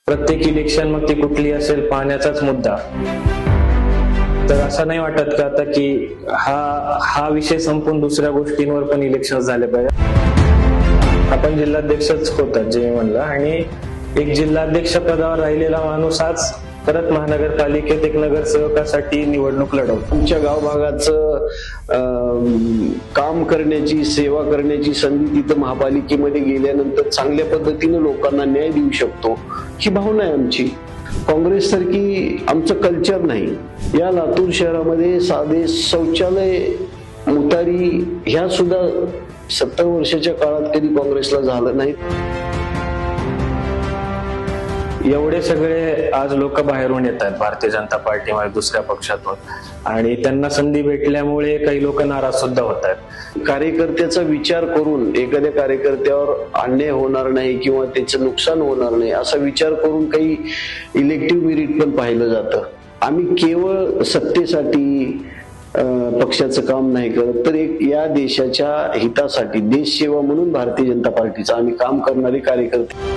प्रत्येक इलेक्शन मग ती कुठली असेल पाण्याचाच मुद्दा। तर असं नाही वाटत का आता की हा विषय संपून दुसऱ्या गोष्टींवर पण इलेक्शन झाले पाहिजे? आपण जिल्हाध्यक्षच होतात जे म्हणलं, आणि एक जिल्हाध्यक्ष पदावर राहिलेला माणूस आज परत महानगरपालिकेत एक नगरसेवकासाठी निवडणूक लढवतो। आमच्या गावभागाचं काम करण्याची, सेवा करण्याची संधी तिथं महापालिकेमध्ये गेल्यानंतर चांगल्या पद्धतीने लोकांना न्याय देऊ शकतो ही भावना आहे आमची। काँग्रेस सारखी आमचं कल्चर नाही। या लातूर शहरामध्ये साधे शौचालय, मुतारी ह्या सुद्धा 70 वर्षाच्या काळात कधी काँग्रेसला झालं नाही। एवढे सगळे आज लोक बाहेरून येत आहेत भारतीय जनता पार्टीमध्ये दुसऱ्या पक्षातून, आणि त्यांना संधी भेटल्यामुळे काही लोक नाराज सुद्धा होत आहेत। कार्यकर्त्याचा विचार करून एखाद्या कार्यकर्त्यावर अन्याय होणार नाही किंवा त्याचं नुकसान होणार नाही असा विचार करून काही इलेक्टिव्ह मेरिट पण पाहिलं जातं। आम्ही केवळ सत्तेसाठी पक्षाचं काम नाही करत, तर एक या देशाच्या हितासाठी देश सेवा म्हणून भारतीय जनता पार्टीचं आम्ही काम करणारे कार्यकर्ते।